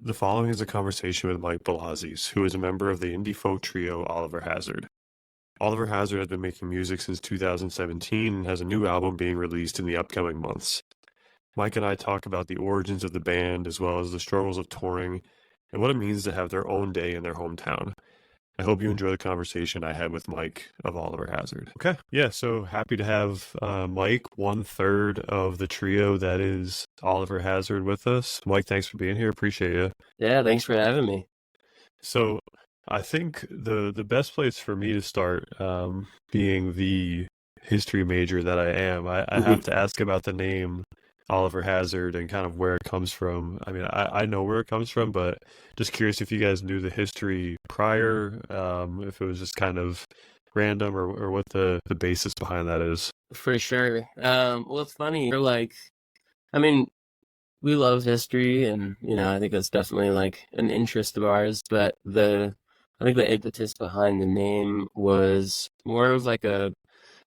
The following is a conversation with Mike Blazes, who is a member of the indie folk trio Oliver Hazard. Oliver Hazard has been making music since 2017 and has a new album being released in the upcoming months. Mike and I talk about the origins of the band as well as the struggles of touring and what it means to have their own day in their hometown. I hope you enjoy the conversation I had with Mike of Oliver Hazard. Okay, yeah, so happy to have Mike, 1/3 of the trio that is Oliver Hazard, with us. Mike, thanks for being here. Appreciate you. Yeah, thanks for having me. So I think the best place for me to start, being the history major that I am, I have to ask about the name Oliver Hazard and kind of where it comes from. I mean, I know where it comes from, but just curious if you guys knew the history prior, if it was just kind of random, or what the basis behind that is. For sure. Well, it's funny. I mean, we love history, and I think that's definitely like an interest of ours. But I think the impetus behind the name was more of like a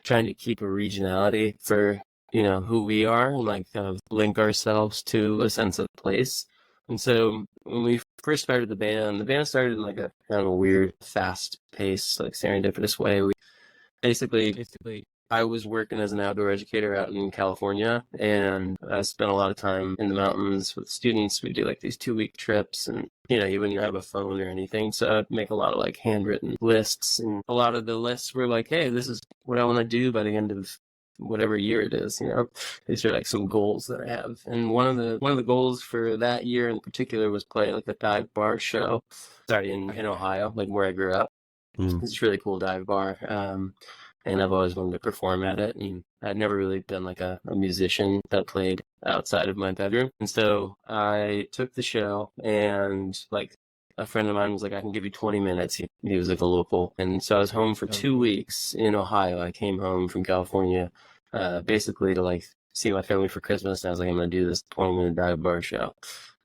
trying to keep a regionality for who we are, and like kind of link ourselves to a sense of place. And so when we first started the band started in like a kind of a weird, fast pace, like serendipitous way. We basically I was working as an outdoor educator out in California, and I spent a lot of time in the mountains with students. We do like these 2-week trips, and you wouldn't have a phone or anything, so I'd make a lot of like handwritten lists, and a lot of the lists were like, hey, this is what I want to do by the end of whatever year it is. These are like some goals that I have, and one of the goals for that year in particular was play like a dive bar show. Sorry, in Ohio, like where I grew up. Mm. It's a really cool dive bar. And I've always wanted to perform at it. And I'd never really been like a musician that played outside of my bedroom. And so I took the show, and like a friend of mine was like, I can give you 20 minutes. He was like a local. And so I was home for 2 weeks in Ohio. I came home from California, basically to like see my family for Christmas. And I was like, I'm going to do this 20-minute dive bar show.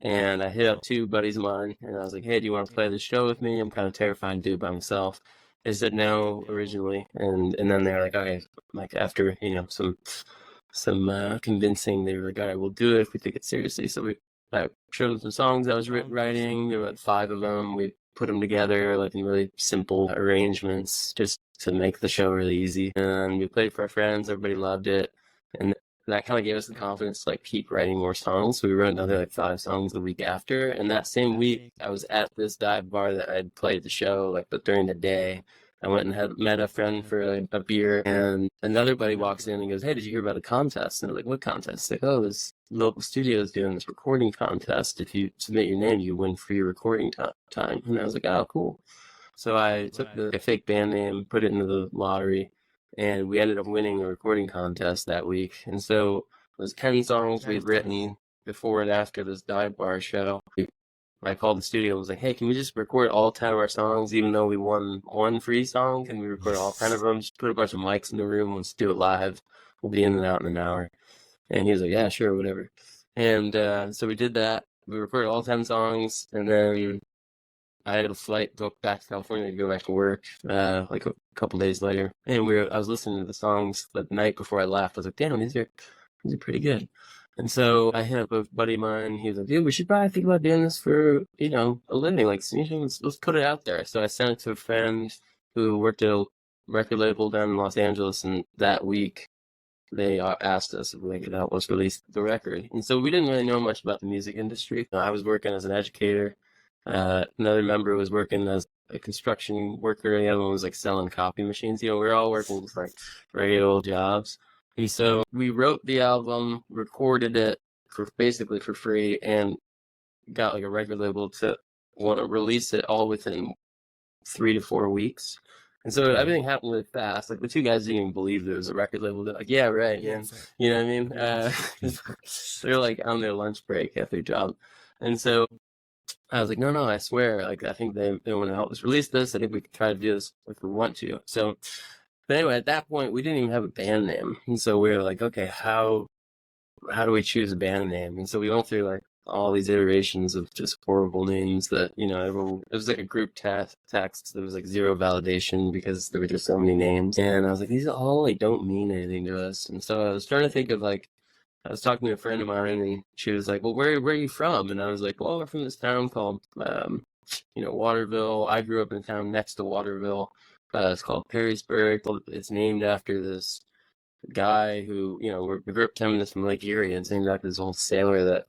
And I hit up 2 buddies of mine, and I was like, hey, do you want to play this show with me? I'm kind of terrified to do it by myself. They said no originally, and then they're like, okay, like after some convincing, they were like, all right, we'll do it if we take it seriously. So I showed them some songs I was writing. There were like 5 of them. We put them together like in really simple arrangements, just to make the show really easy. And we played for our friends. Everybody loved it, and that kind of gave us the confidence to like keep writing more songs. So we wrote another like 5 songs the week after. And that same week, I was at this dive bar that I'd played the show, like, but during the day, I went and had met a friend for a beer, and another buddy walks in and goes, hey, did you hear about a contest? And I'm like, what contest? Like, oh, this local studio is doing this recording contest. If you submit your name, you win free recording time. And I was like, oh, cool. So I took a fake band name, put it into the lottery, and we ended up winning a recording contest that week. And so it was 10 songs we'd written before and after this dive bar show. I called the studio and was like, hey, can we just record all 10 of our songs, even though we won 1 free song? Can we record all 10 of them? Just put a bunch of mics in the room. Let's do it live. We'll be in and out in an hour. And he was like, yeah, sure, whatever. And so we did that. We recorded all 10 songs, and then I had a flight back to California to go back to work like a couple days later. And I was listening to the songs the night before I left. I was like, damn, these are pretty good. And so I hit up a buddy of mine. He was like, dude, we should probably think about doing this for, a living. Like, so let's put it out there. So I sent it to a friend who worked at a record label down in Los Angeles. And that week, they asked us if we could help us release the record. And so we didn't really know much about the music industry. I was working as an educator. Another member was working as a construction worker. The other one was like selling copy machines. We were all working just like regular old jobs. And so we wrote the album, recorded it basically for free, and got like a record label to want to release it all within 3 to 4 weeks. And so everything happened really fast. Like the 2 guys didn't even believe there was a record label. They're like, yeah, right. Yeah. You know what I mean? They're like on their lunch break at their job. And so I was like, no, I swear. Like, I think they want to help us release this. I think we could try to do this if we want to. So, but anyway, at that point, we didn't even have a band name. And so we were like, okay, how do we choose a band name? And so we went through like all these iterations of just horrible names that, everyone, it was like a group text. There was like zero validation because there were just so many names. And I was like, these all like don't mean anything to us. And so I was trying to think of like I was talking to a friend of mine, and she was like, "Well, where are you from?" And I was like, "Well, we're from this town called, Waterville. I grew up in a town next to Waterville. It's called Perrysburg. It's named after this guy who, we grew up telling this from Lake Erie, and it's named after this old sailor that,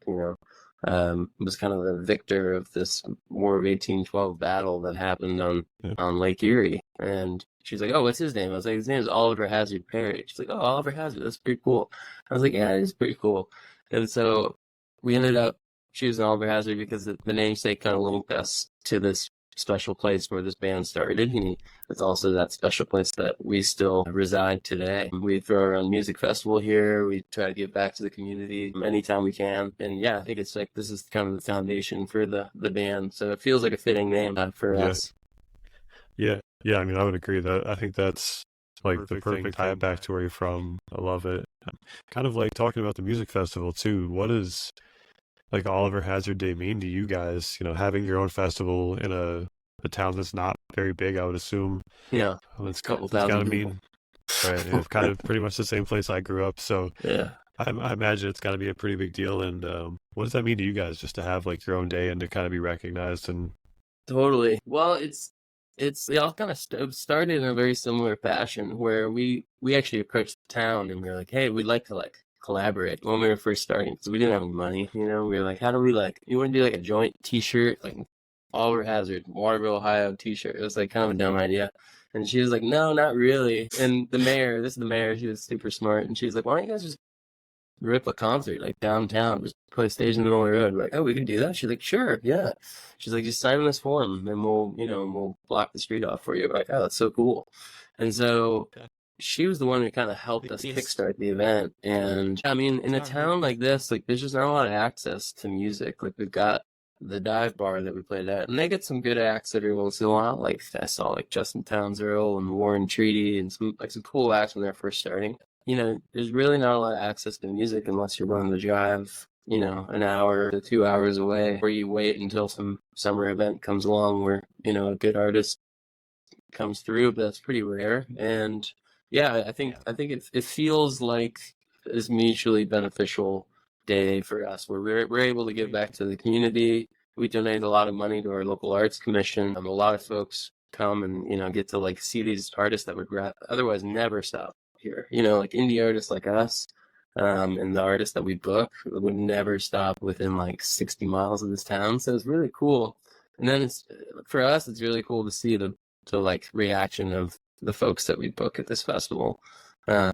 was kind of the victor of this War of 1812 battle that happened on Lake Erie." And she's like, "Oh, what's his name?" I was like, "His name is Oliver Hazard Perry." She's like, "Oh, Oliver Hazard, that's pretty cool." I was like, "Yeah, it is pretty cool." And so we ended up choosing Oliver Hazard because the namesake kind of linked us to this special place where this band started, and it's also that special place that we still reside today. We throw our own music festival here. We try to give back to the community anytime we can, and yeah, I think it's like this is kind of the foundation for the band, so it feels like a fitting name for us. Yeah, yeah. I mean, I would agree that I think that's like the perfect tie it back to where you're from. I love it. Kind of like talking about the music festival too. What does like Oliver Hazard Day mean to you guys? Having your own festival in a town that's not very big, I would assume. Yeah, It's a couple got to thousand mean right. It's kind of pretty much the same place I grew up, so yeah. I imagine it's got to be a pretty big deal. And what does that mean to you guys, just to have like your own day and to kind of be recognized? And Totally. Well, we all kind of started in a very similar fashion where we actually approached the town and we were like, "Hey, we'd like to like collaborate," when we were first starting because we didn't have any money. We were like, "How do we like? You want to do like a joint T-shirt, like Oliver Hazard, Waterville, Ohio T-shirt?" It was like kind of a dumb idea. And she was like, "No, not really." And this is the mayor, she was super smart, and she was like, "Why don't you guys just rip a concert like downtown, just put a stage in the middle of the road?" We're like, "Oh, we can do that." She's like, "Sure, yeah." She's like, "Just sign this form and we'll block the street off for you." We're like, "Oh, that's so cool." And so she was the one who kind of helped us kickstart the event. And I mean, in a town like this, like there's just not a lot of access to music. Like we've got the dive bar that we played at, and they get some good acts every once in a while. Like I saw like Justin Townes Earl and Warren Treaty and some cool acts when they're first starting. There's really not a lot of access to music unless you're willing to drive, an hour to 2 hours away, or you wait until some summer event comes along where, a good artist comes through, but that's pretty rare. And yeah, I think it feels like this mutually beneficial day for us where we're able to give back to the community. We donate a lot of money to our local arts commission. A lot of folks come and, get to like see these artists that would otherwise never stop here. Like indie artists like us, and the artists that we book would never stop within like 60 miles of this town. So it's really cool. And then for us, it's really cool to see the like reaction of the folks that we book at this festival. Uh,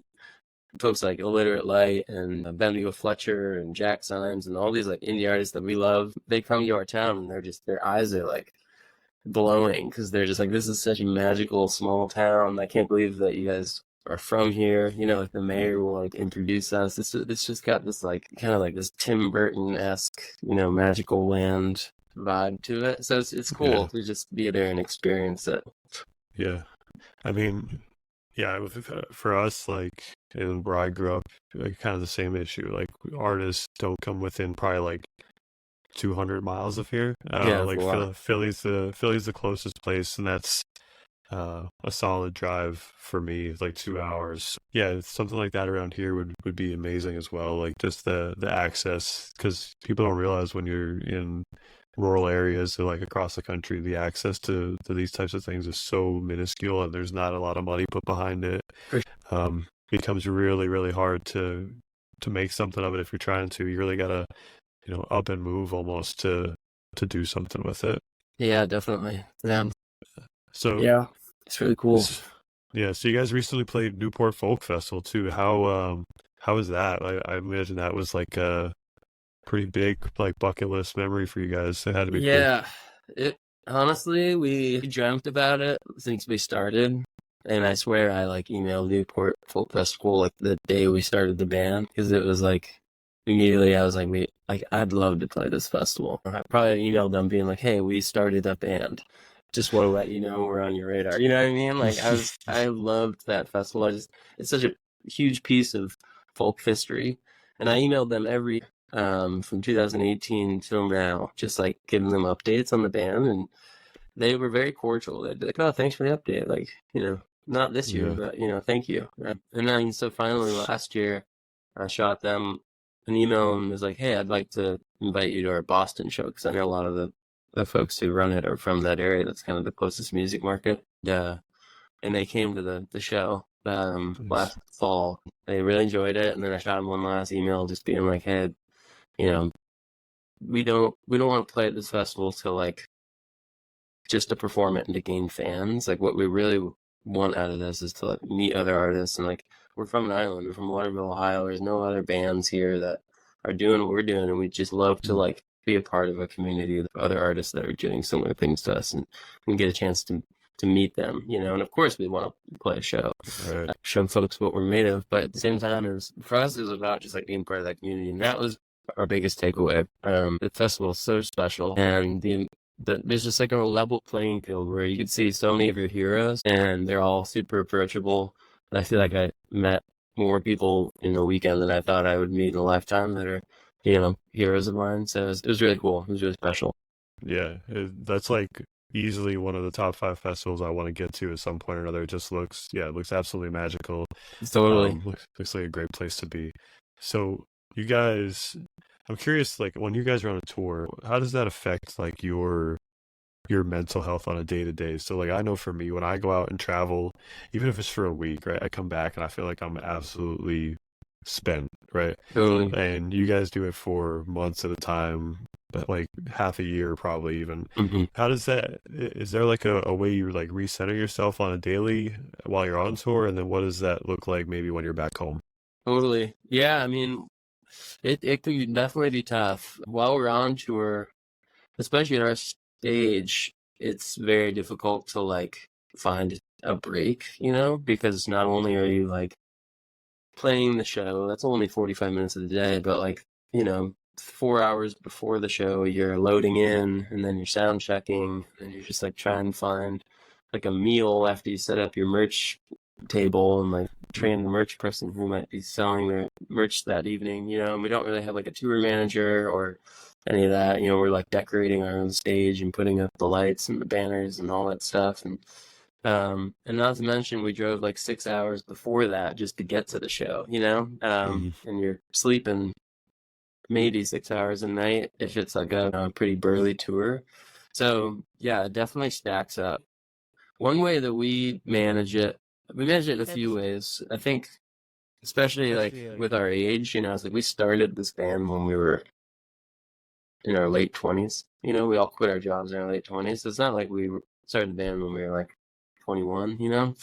Folks like Illiterate Light and Bendigo Fletcher and Jack Symes and all these like indie artists that we love. They come to our town and their eyes are like glowing because they're just like, "This is such a magical small town. I can't believe that you guys are from here." Like the mayor will like introduce us. It's just got this like kind of like this Tim Burton-esque, magical land vibe to it. So it's cool to just be there and experience it. yeah, I mean, yeah, for us, like where I grew up, like kind of the same issue. Like artists don't come within probably like 200 miles of here. Like Philly's the closest place, and that's a solid drive for me, like 2 hours. Yeah, something like that around here would be amazing as well. Like just the access, because people don't realize when you're in rural areas or like across the country, the access to these types of things is so minuscule, and there's not a lot of money put behind it. Becomes really, really hard to make something of it if you're trying to. You really gotta, up and move almost to do something with it. Yeah, definitely. Yeah. So yeah, it's really cool. Yeah, so you guys recently played Newport Folk Festival too. How was that? I imagine that was like a pretty big like bucket list memory for you guys. It had to be Yeah, it honestly, we dreamt about it since we started, and I swear I like emailed Newport Folk Festival like the day we started the band because it was like immediately I was like, I'd love to play this festival. I probably emailed them being like, "Hey, we started a band. Just want to let you know we're on your radar." You know what I mean? Like I loved that festival. It's such a huge piece of folk history, and I emailed them every from 2018 till now, just like giving them updates on the band, and they were very cordial. They'd be like, "Oh, thanks for the update. Like, not this year, but thank you." And then so finally last year, I shot them an email and was like, "Hey, I'd like to invite you to our Boston show," because I know a lot of the folks who run it are from that area. That's kind of the closest music market. And they came to the show Nice. last fall. They really enjoyed it, and then I shot them one last email just being like, "Hey, you know, we don't want to play at this festival to like just to perform it and to gain fans. Like what we really want out of this is to like meet other artists, and like we're from an island, we're from Waterville, Ohio. There's no other bands here that are doing what we're doing, and we just love to like be a part of a community of other artists that are doing similar things to us, and get a chance to meet them, you know. And of course, we want to play a show, Right. show folks what we're made of. But at the same time, for us, it was about just like being part of that community, and that was our biggest takeaway. The festival is so special, and there's just like a level playing field where you can see so many of your heroes, and they're all super approachable. And I feel like I met more people in a weekend than I thought I would meet in a lifetime that are, you know, heroes of mine. So it was really cool. It was really special. Yeah, that's like easily one of the top 5 festivals I want to get to at some point or another. It just looks, yeah, it looks absolutely magical. Totally. Looks like a great place to be. So you guys, I'm curious, like when you guys are on a tour, how does that affect like your mental health on a day to day? So like I know for me, when I go out and travel, even if it's for a week, right, I come back and I feel like I'm absolutely spent, right? Totally. And you guys do it for months at a time, but like half a year probably even. Hmm. How does that, is there like a way you like recenter yourself on a daily while you're on tour? And then what does that look like maybe when you're back home? Totally. Yeah, I mean, it could definitely be tough while we're on tour, especially at our stage. It's very difficult to like find a break, you know, because not only are you like playing the show, that's only 45 minutes of the day, but like, you know, 4 hours before the show, you're loading in, and then you're sound checking, and you're just like trying to find like a meal after you set up your merch table and like train the merch person who might be selling their merch that evening, you know. And we don't really have like a tour manager or any of that, you know. We're like decorating our own stage and putting up the lights and the banners and all that stuff. And not to mention, we drove like 6 hours before that just to get to the show, you know? And you're sleeping maybe 6 hours a night if it's like a pretty burly tour. So yeah, it definitely stacks up. One way that we manage it in a few ways. I think, especially like with our age, you know, it's like we started this band when we were in our late 20s. You know, we all quit our jobs in our late 20s. So it's not like we started the band when we were like 21, you know?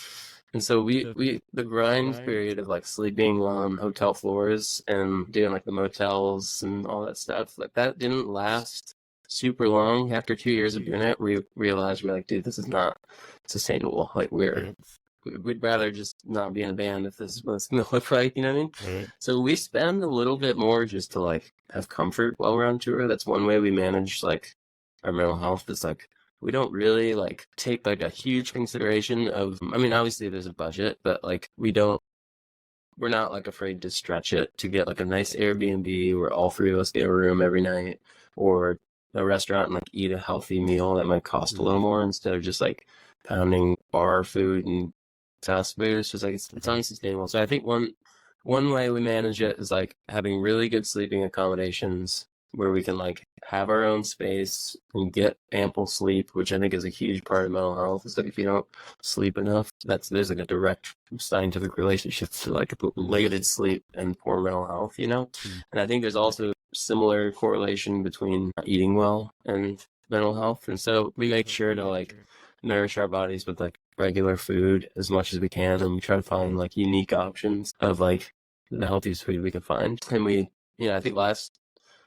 And so the grind period of like sleeping on hotel floors and doing like the motels and all that stuff, like that didn't last super long. After 2 years of doing it, we realized we're like, dude, this is not sustainable. Like we'd rather just not be in a band if this is what it's gonna look like, you know what I mean? Right. So we spend a little bit more just to like have comfort while we're on tour. That's one way we manage like our mental health. Is like we don't really like take like a huge consideration of, I mean, obviously there's a budget, but like we're not like afraid to stretch it to get like a nice Airbnb where all 3 of us get a room every night, or a restaurant and like eat a healthy meal that might cost a little more instead of just like pounding bar food and fast food. It's just like it's unsustainable. So I think one way we manage it is like having really good sleeping accommodations where we can like have our own space and get ample sleep, which I think is a huge part of mental health. Is that if you don't sleep enough, there's like a direct scientific relationship to like limited sleep and poor mental health, you know? And I think there's also similar correlation between eating well and mental health. And so we make sure to like nourish our bodies with like regular food as much as we can, and we try to find like unique options of like the healthiest food we can find. And I think last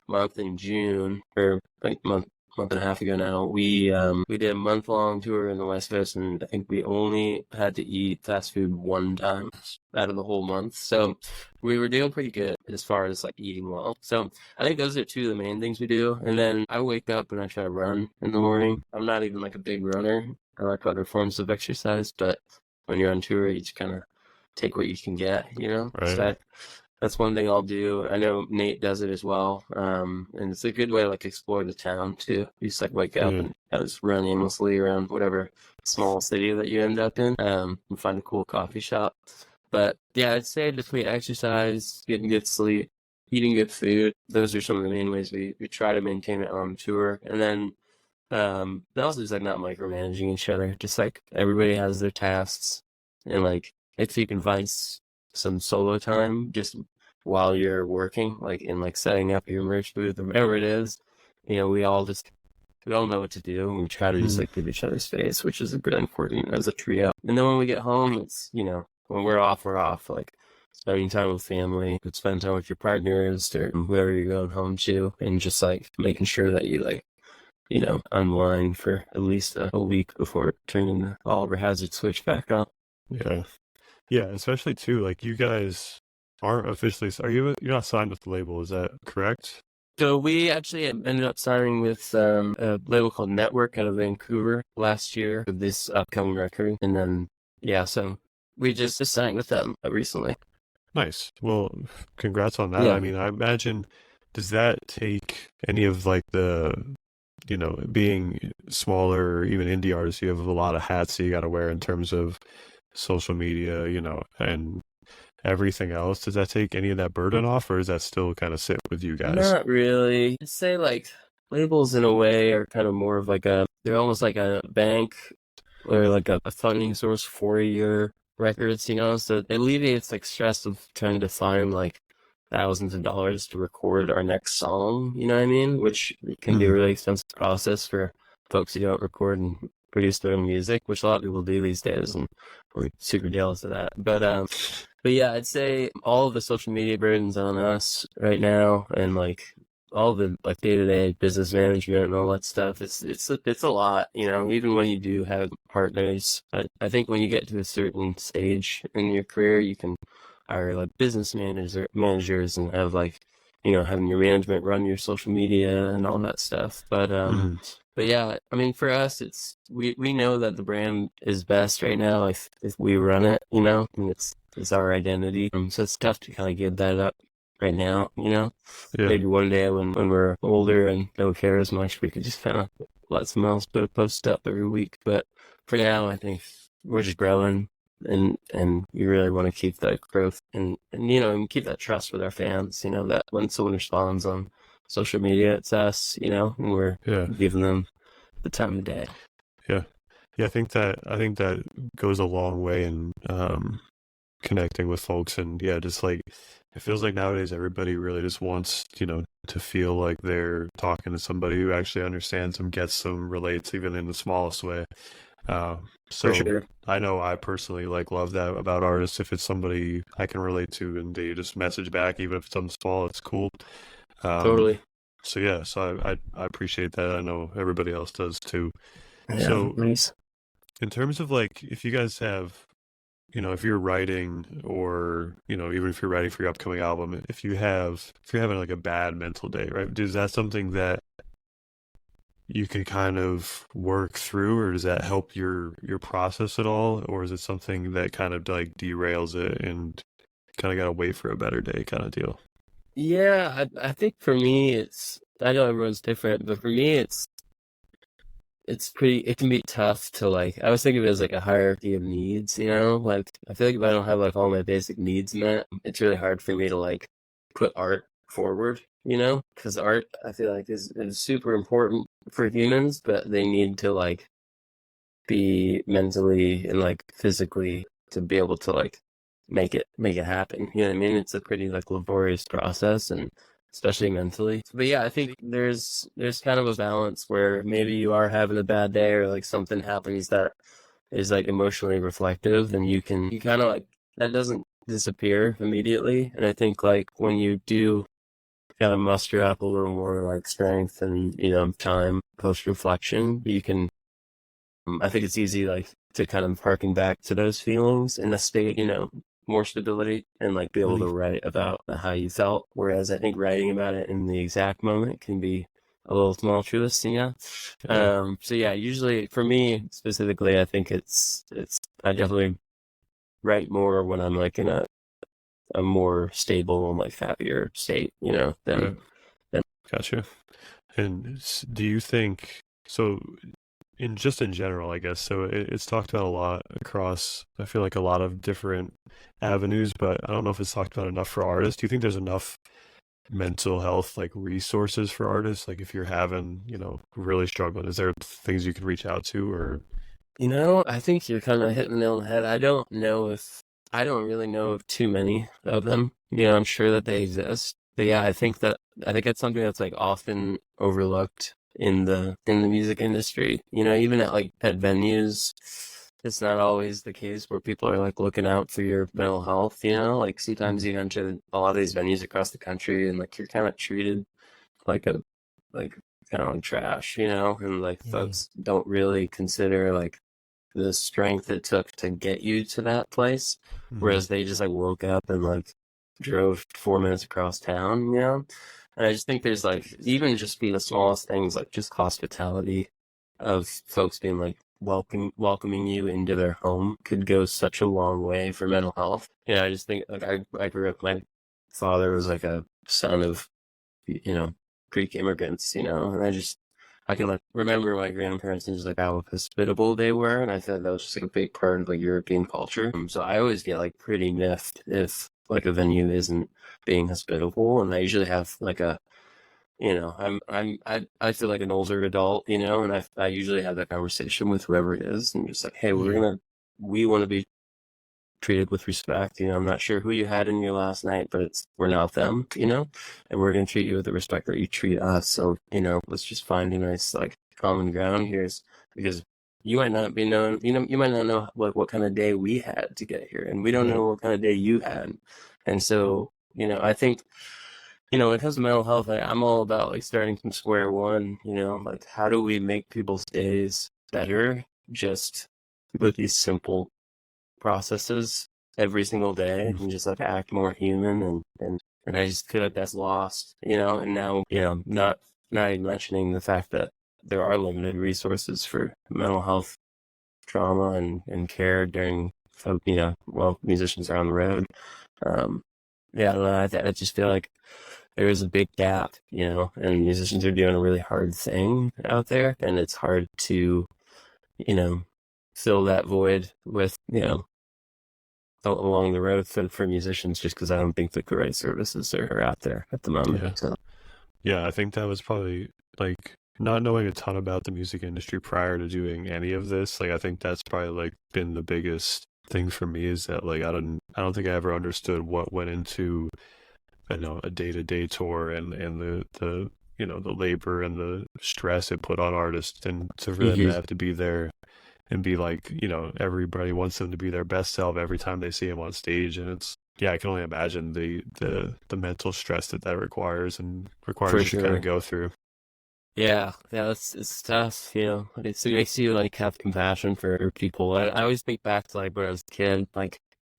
month in June, or like month and a half ago now, we did a month-long tour in the West Coast, and I think we only had to eat fast food one time out of the whole month. So we were doing pretty good as far as like eating well. So I think those are 2 of the main things we do. And then I wake up and I try to run in the morning. I'm not even like a big runner. I like other forms of exercise, but when you're on tour, you just kind of take what you can get, you know? Right. So that's one thing I'll do. I know Nate does it as well. And it's a good way to like explore the town too. You just like wake up and just run aimlessly around whatever small city that you end up in, and find a cool coffee shop. But yeah, I'd say between exercise, getting good sleep, eating good food. Those are some of the main ways we try to maintain it on tour. And then also just like not micromanaging each other. Just like everybody has their tasks, and like if you can find some solo time just while you're working, like in like setting up your merch booth or whatever it is, we all know what to do, and we try to just Mhm. like give each other space, which is really important as a trio. And then when we get home, it's when we're off, we're off. Like spending time with family, you could spend time with your partners or whoever you're going home to, and just like making sure that you like unwind for at least a week before turning the Oliver Hazard switch back on. Yeah. Yeah, especially too, like you guys aren't officially, you're not signed with the label, is that correct? So we actually ended up signing with a label called Network out of Vancouver last year with this upcoming record. And then, yeah, so we just signed with them recently. Nice. Well, congrats on that. I Yeah. mean, I imagine, does that take any of like being smaller or even indie artists, you have a lot of hats that you got to wear in terms of social media, and everything else. Does that take any of that burden off, or does that still kind of sit with you guys? Not really. I'd say like labels in a way are kind of more of like they're almost like a bank or like a funding source for your records, so it alleviates like stress of trying to find like thousands of dollars to record our next song, you know what I mean? Which can be a Mhm. really expensive process for folks who don't record and produce their own music, which a lot of people do these days, and we're super jealous of that. But yeah, I'd say all of the social media burden's on us right now, and like all the like day-to-day business management and all that stuff. It's a lot, even when you do have partners. I think when you get to a certain stage in your career, you can hire like managers and have like having your management run your social media and all that stuff. Mhm. But yeah, I mean, for us, we know that the brand is best right now if we run it, and it's our identity. So it's tough to kind of give that up right now, Yeah. Maybe one day when we're older and don't care as much, we could just kind of let someone else put a post up every week. But for now, I think we're just growing, and we really want to keep that growth and keep that trust with our fans. That when someone responds on social media, it's us. And we're Yeah. giving them the time of day. Yeah. Yeah, I think that goes a long way in connecting with folks, and yeah, just like it feels like nowadays everybody really just wants, to feel like they're talking to somebody who actually understands them, gets them, relates even in the smallest way. Uh, For so sure. I know I personally like love that about artists. If it's somebody I can relate to and they just message back, even if it's something small, it's cool. Um, Totally. so yeah, so I appreciate that. I know everybody else does too. Yeah. So Nice. in terms of like, if you guys have, if you're writing or, even if you're writing for your upcoming album, if you're having like a bad mental day, right? Is that something that you can kind of work through, or does that help your process at all? Or is it something that kind of like derails it and kind of got to wait for a better day kind of deal? Yeah, I think for me I know everyone's different, but for me it can be tough to like I was thinking of it as like a hierarchy of needs, like I feel like if I don't have like all my basic needs met, it's really hard for me to like put art forward, because art I feel like is super important for humans, but they need to like be mentally and like physically to be able to like make it happen. You know what I mean? It's a pretty like laborious process, and especially mentally. But yeah, I think there's kind of a balance where maybe you are having a bad day or like something happens that is like emotionally reflective, and you kind of like that doesn't disappear immediately. And I think like when you do kind of muster up a little more like strength and time post reflection, you can I think it's easy, like, to kind of harken back to those feelings in a state, more stability and like be able to Mhm. write about how you felt. Whereas I think writing about it in the exact moment can be a little tumultuous. Yeah, So yeah, usually for me specifically, I think I definitely write more when I'm like in a more stable and like happier state, right. than Gotcha. And do you think so? In general, I guess. So it's talked about a lot across, I feel like a lot of different avenues, but I don't know if it's talked about enough for artists. Do you think there's enough mental health like resources for artists? Like if you're having, really struggling, is there things you can reach out to or I think you're kind of hitting the nail on the head. I don't really know of too many of them. I'm sure that they exist. But yeah, I think that's something that's like often overlooked in the music industry. Even at venues, it's not always the case where people are like looking out for your mental health. Like sometimes you enter a lot of these venues across the country and like you're kind of treated like a like kind of like trash, and like Mm. folks don't really consider like the strength it took to get you to that place, Mhm. whereas they just like woke up and like drove 4 minutes across town. And I just think there's like even just be the smallest things like just hospitality of folks being like welcoming you into their home could go such a long way for mental health. I just think like I grew up. My father was like a son of you know Greek immigrants, and I can like remember my grandparents and just like how hospitable they were, and I thought that was just like a big part of like European culture. So I always get like pretty miffed if like a venue isn't being hospitable, and I usually have like I feel like an older adult, and I usually have that conversation with whoever it is, and just like, hey, Mhm. we want to be treated with respect. I'm not sure who you had in your last night, but we're not them, and we're going to treat you with the respect that you treat us. So, let's just find a nice, like, common ground here because you might not be known, you might not know like what kind of day we had to get here, and we don't Right. know what kind of day you had. And so, I think, when it comes to mental health, I'm all about like starting from square one, like how do we make people's days better just with these simple processes every single day Mm. and just like act more human and I just feel like that's lost, and now, not even mentioning the fact that there are limited resources for mental health trauma and care during well, musicians are on the road. Um yeah, I don't know, I just feel like there is a big gap, and musicians are doing a really hard thing out there and it's hard to, you know, fill that void with, along the road for musicians just because I don't think the right services are out there at the moment. Yeah. So Yeah, I think that was probably like not knowing a ton about the music industry prior to doing any of this. Like I think that's probably like been the biggest thing for me is that like I don't think I ever understood what went into a day-to-day tour and the the labor and the stress it put on artists and for them to mhm, have to be there and be like, everybody wants them to be their best self every time they see him on stage. And it's, yeah, I can only imagine the mental stress that requires and requires for you to kind of sure. go through. Yeah, it's tough. It makes you like have compassion for people. I always think back to like when I was a kid, like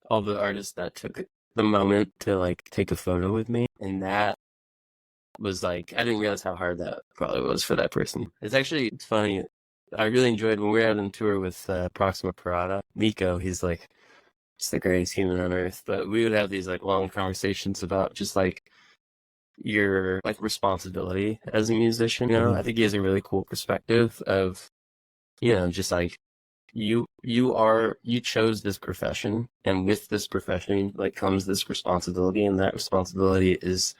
all the artists that took the moment to like take a photo with me, and that was like I didn't realize how hard that probably was for that person. It's funny. I really enjoyed when we were out on tour with Proxima Parada. Nico, he's like just the greatest human on earth. But we would have these like long conversations about just like your like responsibility as a musician. Mhm. I think he has a really cool perspective of just like you chose this profession, and with this profession like comes this responsibility, and that responsibility is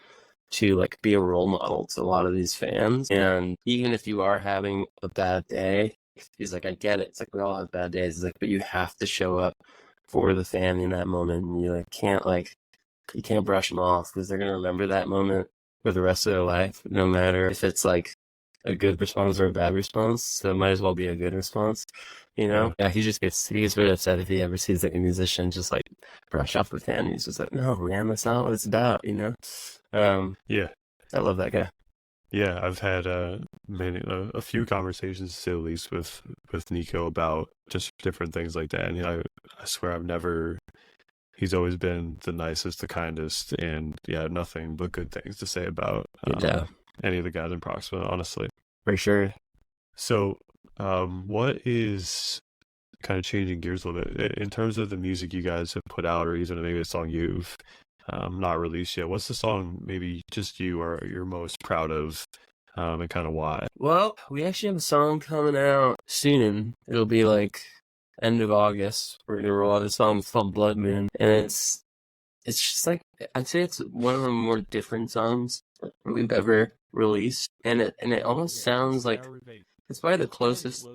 to like be a role model to a lot of these fans. And even if you are having a bad day, he's like, I get it. It's like we all have bad days. He's like, but you have to show up for the fan in that moment. And you can't brush them off because they're gonna remember that moment for the rest of their life, no matter if it's like a good response or a bad response. So it might as well be a good response. Yeah. Yeah, he gets really upset if he ever sees like a musician just like brush off the fan. He's just like, no, man, that's not what it's about. Um, Yeah. I love that guy. Yeah. I've had a few conversations, to say the least, with Nico about just different things like that. And I swear he's always been the nicest, the kindest, and yeah, nothing but good things to say about Yeah, any of the guys in Proxima, honestly. for sure. So, what is kind of changing gears a little bit in terms of the music you guys have put out, or even maybe a song you've not released yet? What's the song maybe just you are you're most proud of, and kind of why? Well, we actually have a song coming out soon. It'll be like end of August. We're gonna roll out a song called Blood Moon, and it's just like, I'd say it's one of the more different songs we've ever released, and it almost sounds like it's probably the closest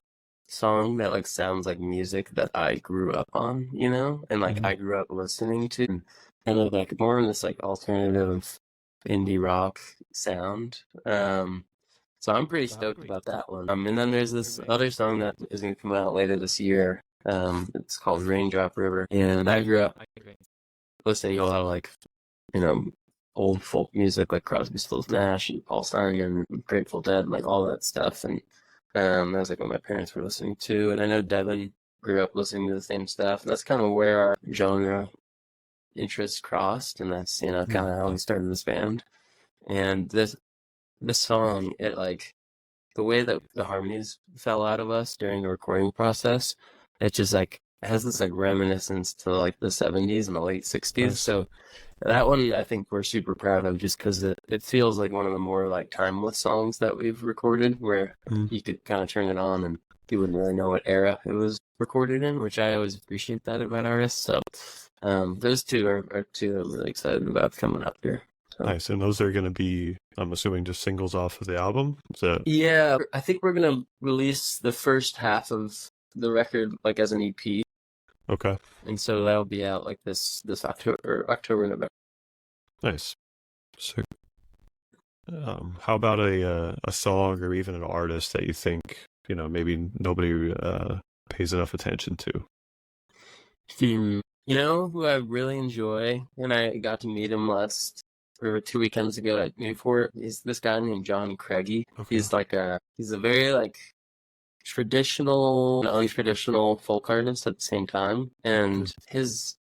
song that like sounds like music that I grew up on, and like I grew up listening to, and kind of like more in this like alternative indie rock sound. So I'm pretty stoked about that one. And then there's this other song that is gonna come out later this year. It's called Raindrop River, and I grew up listening to a lot of like, you know, old folk music like Crosby, Stills, Nash, and Paul Simon, and Grateful Dead, like all that stuff. And that was like what my parents were listening to. And I know Devin grew up listening to the same stuff. And that's kind of where our genre interests crossed, and that's kind of how we started this band. And this song, it like the way that the harmonies fell out of us during the recording process, it just like has this like reminiscence to like the 70s and the late 60s. Nice. So that one I think we're super proud of, just because it feels like one of the more like timeless songs that we've recorded, where you could kind of turn it on and you wouldn't really know what era it was recorded in, which I always appreciate that about artists. So those two are two I'm really excited about coming up here. So. Nice. And those are going to be, I'm assuming, just singles off of the album? Yeah, I think we're going to release the first half of the record like as an EP. Okay. And so that'll be out like this October, November. Nice. So, how about a song or even an artist that you think, maybe nobody pays enough attention to? You know who I really enjoy, and I got to meet him or 2 weekends ago at Newport. He's this guy named John Craigie. Okay. He's a very like traditional and untraditional folk artist at the same time, and his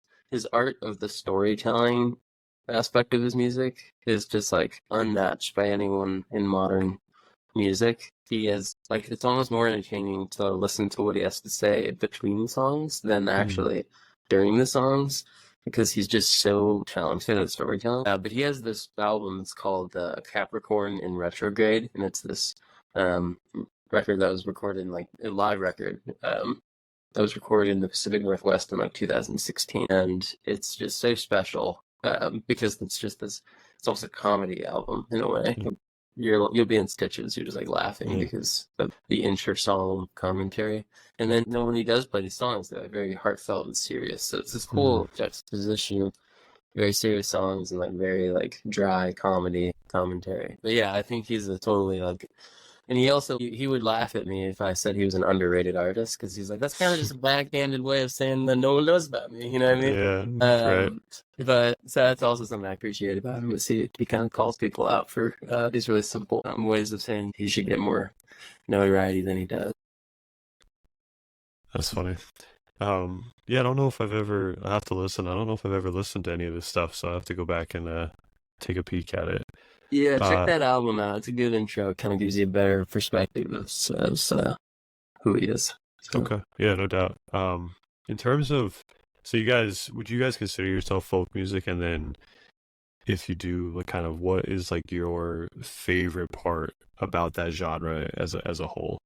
art of the storytelling aspect of his music is just like unmatched by anyone in modern music. He is like, it's almost more entertaining to listen to what he has to say between songs than actually during the songs, because he's just so talented at storytelling. But he has this album, it's called Capricorn in Retrograde, and it's this record that was recorded, like a live record that was recorded in the Pacific Northwest in like 2016, and it's just so special because it's just this. It's also a comedy album in a way. You'll be in stitches. You're just like laughing because of the inter-song commentary. And then when he does play these songs, they're like very heartfelt and serious. So it's this cool juxtaposition of very serious songs and like very like dry commentary. But yeah, I think he's a totally like. And he would laugh at me if I said he was an underrated artist, because he's like, that's kind of just a backhanded way of saying that no one knows about me, you know what I mean? Yeah, right. But so that's also something I appreciate about him, is he kind of calls people out for these really simple ways of saying he should get more notoriety than he does. That's funny. Yeah, I don't know if I have to listen. I don't know if I've ever listened to any of this stuff, so I have to go back and take a peek at it. Yeah, check that album out. It's a good intro. It kind of gives you a better perspective of who he is. So. Okay. Yeah, no doubt. In terms of, so would you guys consider yourself folk music? And then if you do, like, kind of what is like your favorite part about that genre as a whole?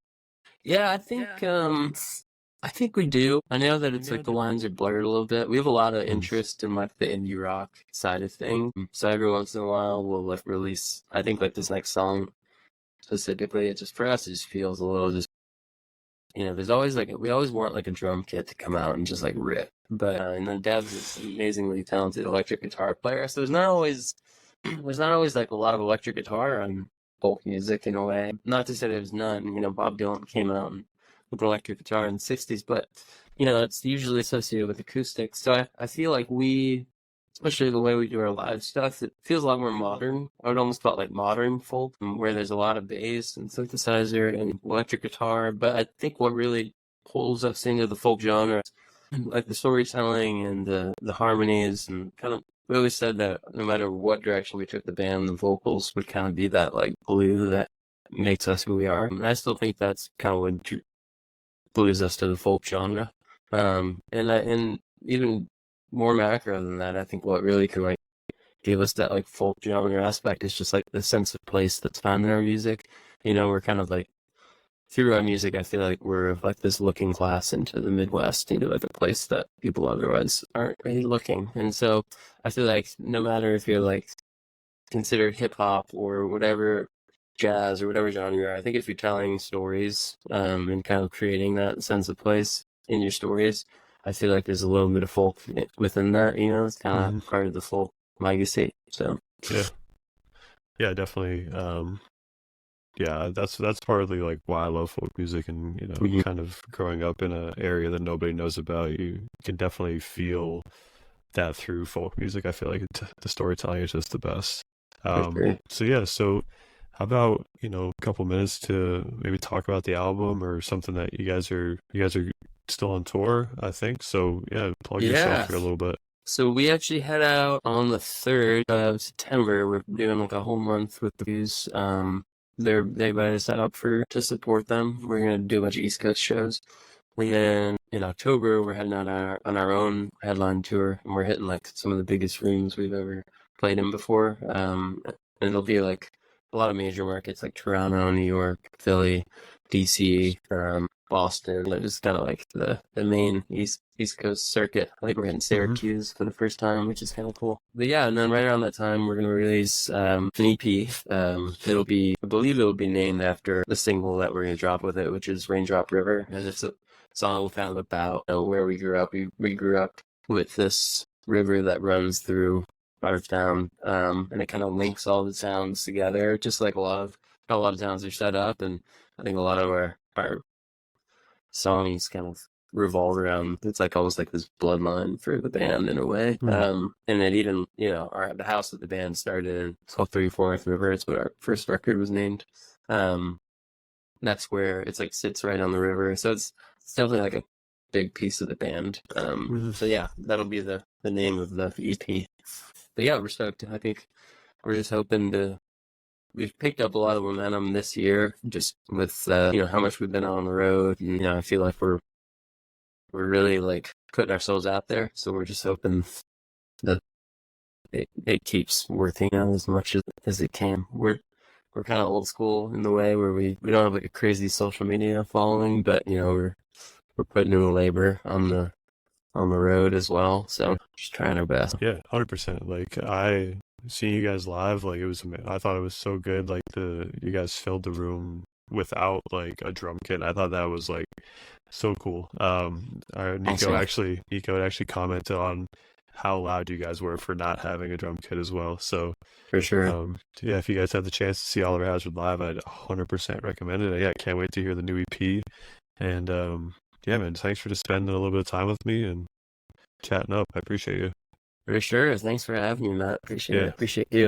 Yeah, I think we do. I know that it's like the lines are blurred a little bit. We have a lot of interest in like the indie rock side of things. So every once in a while we'll like release, I think like this next song specifically, it just, for us, it just feels a little just, there's always like, we always want like a drum kit to come out and just like rip. But, and then Dev's is an amazingly talented electric guitar player. So there's not always like a lot of electric guitar on folk music in a way. Not to say there's none, Bob Dylan came out with electric guitar in the 60s, but it's usually associated with acoustics. So I feel like we, especially the way we do our live stuff, it feels a lot more modern. I would almost call it like modern folk, where there's a lot of bass and synthesizer and electric guitar. But I think what really pulls us into the folk genre, like the storytelling and the harmonies, and kind of, we always said that no matter what direction we took the band, the vocals would kind of be that like glue that makes us who we are. And I still think that's kind of what glues us to the folk genre. And even more macro than that, I think what really can like give us that like folk genre aspect is just like the sense of place that's found in our music. We're kind of like through our music, I feel like we're like this looking glass into the Midwest, like a place that people otherwise aren't really looking. And so I feel like no matter if you're like considered hip hop or whatever, jazz or whatever genre you are, I think if you're telling stories, and kind of creating that sense of place in your stories, I feel like there's a little bit of folk within that, it's kind of part of the folk legacy. So yeah, definitely. Yeah, that's partly like why I love folk music, and kind of growing up in an area that nobody knows about. You can definitely feel that through folk music. I feel like the storytelling is just the best. for sure. So yeah, so how about a couple minutes to maybe talk about the album or something that you guys are still on tour, I think. So yeah, plug yourself Yeah. here a little bit. So we actually head out on the 3rd of September. We're doing like a whole month with the views. They invited us out to support them. We're gonna do a bunch of East Coast shows. And then in October, we're heading out on our own headline tour, and we're hitting like some of the biggest rooms we've ever played in before. And it'll be like a lot of major markets like Toronto, New York, Philly, DC, Boston. Like just kind of like the main East Coast circuit. Like we're hitting Syracuse for the first time, which is kind of cool. But yeah, and then right around that time, we're gonna release an EP. I believe it'll be named after the single that we're gonna drop with it, which is Raindrop River, and it's a song kind of about where we grew up. We grew up with this river that runs through our town, and it kind of links all the towns together, just like a lot of towns are set up. And I think a lot of our songs kind of revolve around. It's like almost like this bloodline for the band in a way. And it even the house that the band started in, it's called 34th River. It's what our first record was named. That's where it's like sits right on the river, so it's definitely like a big piece of the band. So yeah, that'll be the name of the EP. But yeah, we're stoked. I think we're just hoping we've picked up a lot of momentum this year, just with how much we've been on the road. And I feel like we're really like putting ourselves out there. So we're just hoping that it keeps working out as much as it can. We're kind of old school in the way where we don't have like a crazy social media following, but we're putting in the labor on the road as well. So just trying our best. Yeah, 100%. Like I seeing you guys live, like I thought it was so good. Like you guys filled the room without like a drum kit. I thought that was like so cool. Nico actually commented on how loud you guys were for not having a drum kit as well. So for sure. Yeah, if you guys have the chance to see Oliver Hazard live, I'd 100% recommend it. Yeah, I can't wait to hear the new EP. And yeah, man, thanks for just spending a little bit of time with me and chatting up. I appreciate you. For sure. Thanks for having me, Matt. Appreciate it. Appreciate you.